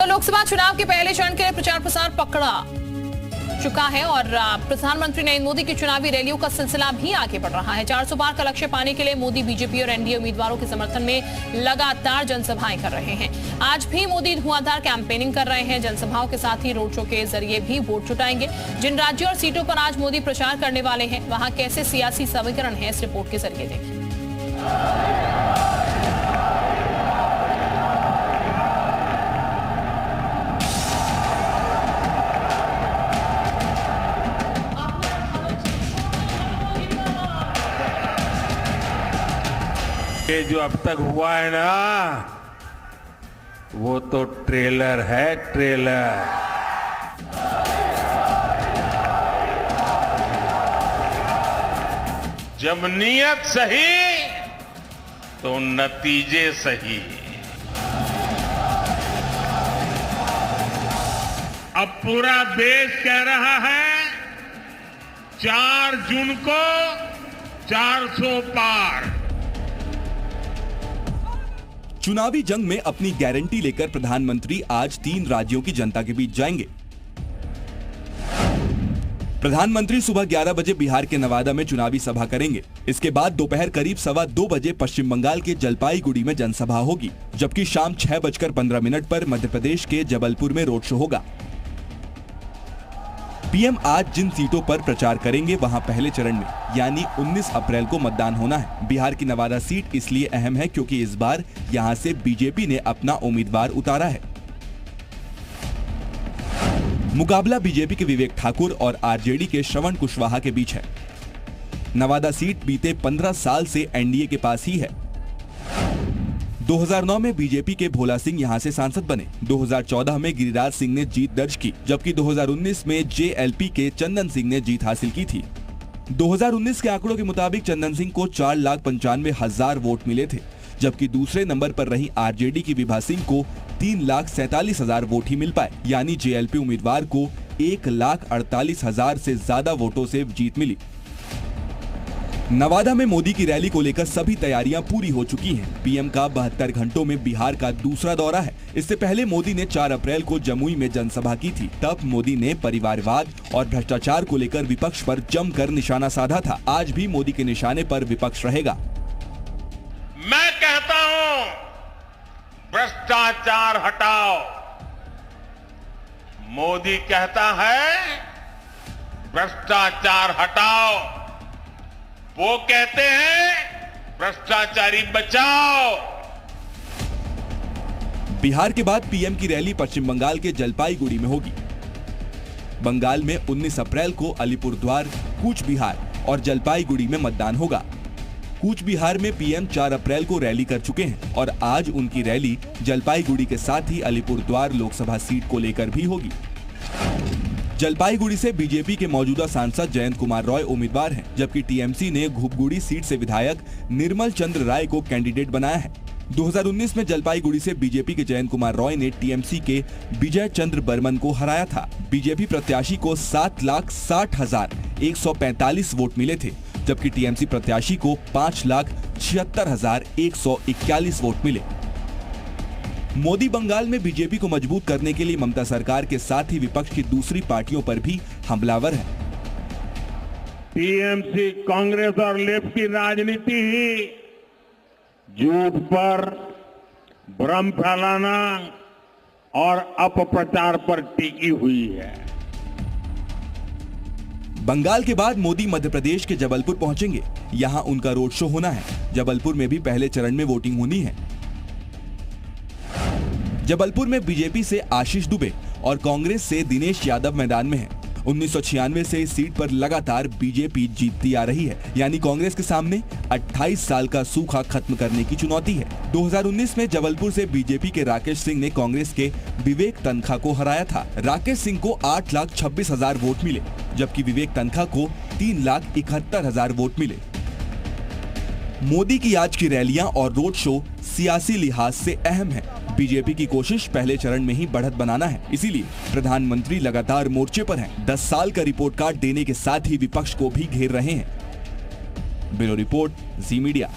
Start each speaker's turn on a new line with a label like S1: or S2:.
S1: लोकसभा चुनाव के पहले चरण के लिए प्रचार प्रसार पकड़ा चुका है और प्रधानमंत्री नरेंद्र मोदी की चुनावी रैलियों का सिलसिला भी आगे बढ़ रहा है। 400 पार का लक्ष्य पाने के लिए मोदी बीजेपी और एनडीए उम्मीदवारों के समर्थन में लगातार जनसभाएं कर रहे हैं। आज भी मोदी धुआंधार कैंपेनिंग कर रहे हैं। जनसभाओं के साथ ही रोड शो के जरिए भी वोट जुटाएंगे। जिन राज्यों और सीटों पर आज मोदी प्रचार करने वाले हैं, वहां कैसे सियासी समीकरण है, इस रिपोर्ट के जरिए देखिए।
S2: ये जो अब तक हुआ है ना, वो तो ट्रेलर है, ट्रेलर। जब नीयत सही तो नतीजे सही। अब पूरा देश कह रहा है 4 जून को 400 पार।
S3: चुनावी जंग में अपनी गारंटी लेकर प्रधानमंत्री आज 3 राज्यों की जनता के बीच जाएंगे। प्रधानमंत्री सुबह 11 बजे बिहार के नवादा में चुनावी सभा करेंगे। इसके बाद दोपहर करीब 2:15 बजे पश्चिम बंगाल के जलपाईगुड़ी में जनसभा होगी, जबकि शाम 6:15 पर मध्य प्रदेश के जबलपुर में रोड शो होगा। पीएम आज जिन सीटों पर प्रचार करेंगे, वहां पहले चरण में यानी 19 अप्रैल को मतदान होना है। बिहार की नवादा सीट इसलिए अहम है क्योंकि इस बार यहां से बीजेपी ने अपना उम्मीदवार उतारा है। मुकाबला बीजेपी के विवेक ठाकुर और आरजेडी के श्रवण कुशवाहा के बीच है। नवादा सीट बीते 15 साल से एनडीए के पास ही है। 2009 में बीजेपी के भोला सिंह यहां से सांसद बने। 2014 में गिरिराज सिंह ने जीत दर्ज की, जबकि 2019 में जेएलपी के चंदन सिंह ने जीत हासिल की थी। 2019 के आंकड़ों के मुताबिक चंदन सिंह को 4,95,000 वोट मिले थे, जबकि दूसरे नंबर पर रही आरजेडी की विभा सिंह को 3,47,000 वोट ही मिल पाए, यानी जेएलपी उम्मीदवार को 1,48,000 से ज्यादा वोटों से जीत मिली। नवादा में मोदी की रैली को लेकर सभी तैयारियां पूरी हो चुकी हैं। पीएम का 72 घंटों में बिहार का दूसरा दौरा है। इससे पहले मोदी ने 4 अप्रैल को जमुई में जनसभा की थी। तब मोदी ने परिवारवाद और भ्रष्टाचार को लेकर विपक्ष पर जमकर निशाना साधा था। आज भी मोदी के निशाने पर विपक्ष रहेगा।
S2: मैं कहता हूं, भ्रष्टाचार हटाओ। मोदी कहता है भ्रष्टाचार हटाओ। वो कहते हैं भ्रष्टाचारी बचाओ।
S3: बिहार के बाद पीएम की रैली पश्चिम बंगाल के जलपाईगुड़ी में होगी। बंगाल में 19 अप्रैल को अलीपुरद्वार, कूच बिहार और जलपाईगुड़ी में मतदान होगा। कूच बिहार में पीएम 4 अप्रैल को रैली कर चुके हैं और आज उनकी रैली जलपाईगुड़ी के साथ ही अलीपुरद्वार लोकसभा सीट को लेकर भी होगी। जलपाईगुड़ी से बीजेपी के मौजूदा सांसद जयंत कुमार रॉय उम्मीदवार हैं, जबकि टीएमसी ने घुपगुड़ी सीट से विधायक निर्मल चंद्र राय को कैंडिडेट बनाया है। 2019 में जलपाईगुड़ी से बीजेपी के जयंत कुमार रॉय ने टीएमसी के विजय चंद्र बर्मन को हराया था। बीजेपी प्रत्याशी को 7,60,145 वोट मिले थे, जबकि टीएमसी प्रत्याशी को 5,76,141 वोट मिले। मोदी बंगाल में बीजेपी को मजबूत करने के लिए ममता सरकार के साथ ही विपक्ष की दूसरी पार्टियों पर भी हमलावर है।
S2: टीएमसी, कांग्रेस और लेफ्ट की राजनीति ही झूठ पर, भ्रम फैलाना और अपप्रचार पर टिकी हुई है।
S3: बंगाल के बाद मोदी मध्य प्रदेश के जबलपुर पहुंचेंगे। यहां उनका रोड शो होना है। जबलपुर में भी पहले चरण में वोटिंग होनी है। जबलपुर में बीजेपी से आशीष दुबे और कांग्रेस से दिनेश यादव मैदान में हैं। 1996 से इस सीट पर लगातार बीजेपी जीतती आ रही है, यानी कांग्रेस के सामने 28 साल का सूखा खत्म करने की चुनौती है। 2019 में जबलपुर से बीजेपी के राकेश सिंह ने कांग्रेस के विवेक तनखा को हराया था। राकेश सिंह को 8,26,000 वोट मिले, जबकि विवेक तनखा को 3,71,000 वोट मिले। मोदी की आज की रैलियां और रोड शो सियासी लिहाज से अहम है। बीजेपी की कोशिश पहले चरण में ही बढ़त बनाना है, इसीलिए प्रधानमंत्री लगातार मोर्चे पर हैं। 10 साल का रिपोर्ट कार्ड देने के साथ ही विपक्ष को भी घेर रहे हैं। ब्यूरो रिपोर्ट, जी मीडिया।